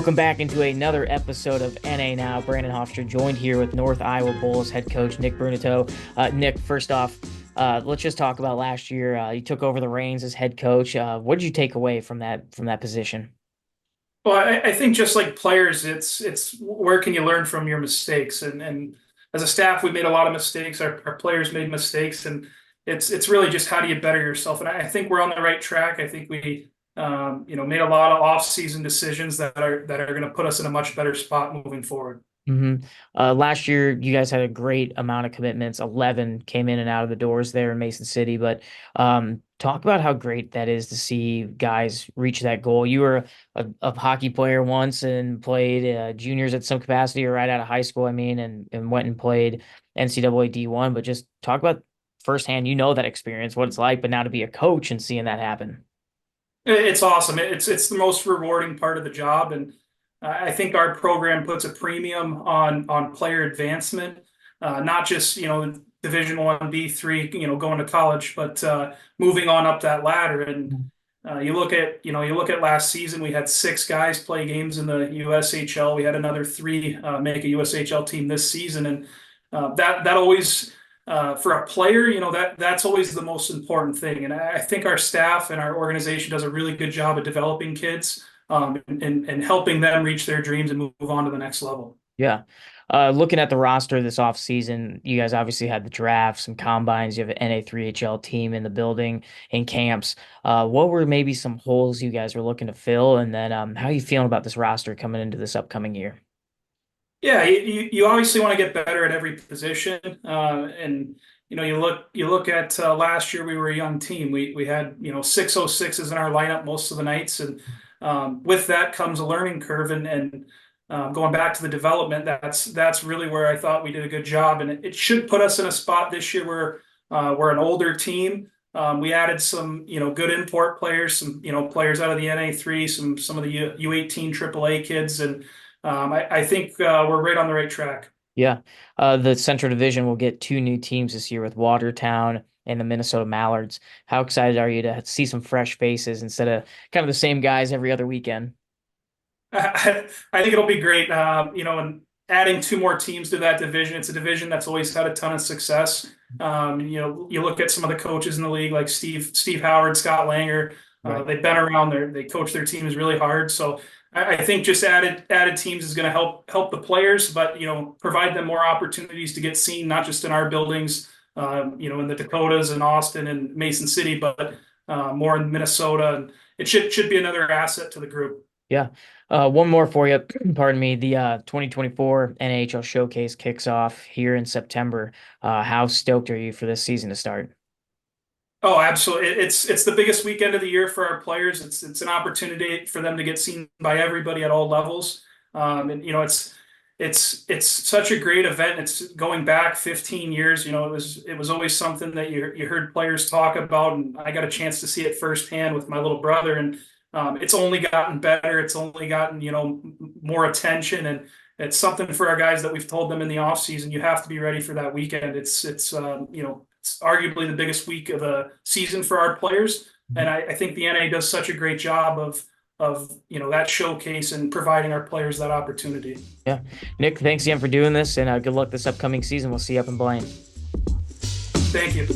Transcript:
Welcome back into another episode of NA Now. Brandon Hofstra joined here with North Iowa Bulls head coach Nick Bruneteau. Nick, first off, let's just talk about last year. You took over the reins as head coach. What did you take away from that position? Well, I think just like players, it's where can you learn from your mistakes? And as a staff, we made a lot of mistakes. Our players made mistakes, and it's really just how do you better yourself? And I think we're on the right track. I think we made a lot of off-season decisions that are going to put us in a much better spot moving forward. hmm Last year, you guys had a great amount of commitments. 11 came in and out of the doors there in Mason City. But talk about how great that is to see guys reach that goal. You were a hockey player once and played juniors at some capacity or right out of high school, I mean, and went and played NCAA D1. But just talk about firsthand, that experience, what it's like, but now to be a coach and seeing that happen. It's awesome. It's the most rewarding part of the job, and I think our program puts a premium on player advancement, not just Division One, D3, going to college, but moving on up that ladder. And you look at last season, we had six guys play games in the USHL. We had another three make a USHL team this season, and that always for a player, that's always the most important thing. And I think our staff and our organization does a really good job of developing kids and helping them reach their dreams and move on to the next level. Yeah. Looking at the roster this offseason, you guys obviously had the draft, some combines, you have an NA3HL team in the building, in camps. What were maybe some holes you guys were looking to fill? And then how are you feeling about this roster coming into this upcoming year? Yeah, you obviously want to get better at every position, and you look at last year we were a young team. We had 606s in our lineup most of the nights, and with that comes a learning curve. And going back to the development, that's really where I thought we did a good job, and it should put us in a spot this year where we're an older team. We added some good import players, some players out of the NA3, some of the U18 AAA kids, and I think we're right on the right track. Yeah. The Central Division will get two new teams this year with Watertown and the Minnesota Mallards. How excited are you to see some fresh faces instead of kind of the same guys every other weekend? I think it'll be great. And adding two more teams to that division, it's a division that's always had a ton of success. You look at some of the coaches in the league, like Steve Howard, Scott Langer. Right. They've been around there. They coach their teams really hard. So I think just added teams is going to help the players, but provide them more opportunities to get seen, not just in our buildings, in the Dakotas and Austin and Mason City, but more in Minnesota. And it should be another asset to the group. Yeah. One more for you. Pardon me. The 2024 NAHL Showcase kicks off here in September. How stoked are you for this season to start? Oh, absolutely. It's the biggest weekend of the year for our players. It's an opportunity for them to get seen by everybody at all levels. It's such a great event. It's going back 15 years. It was always something that you heard players talk about, and I got a chance to see it firsthand with my little brother. And it's only gotten better. It's only gotten more attention, and it's something for our guys that we've told them in the off season. You have to be ready for that weekend. It's arguably the biggest week of the season for our players, and I think the NA does such a great job of that showcase and providing our players that opportunity. Yeah. Nick, thanks again for doing this, and good luck this upcoming season. We'll see you up in Blaine. Thank you.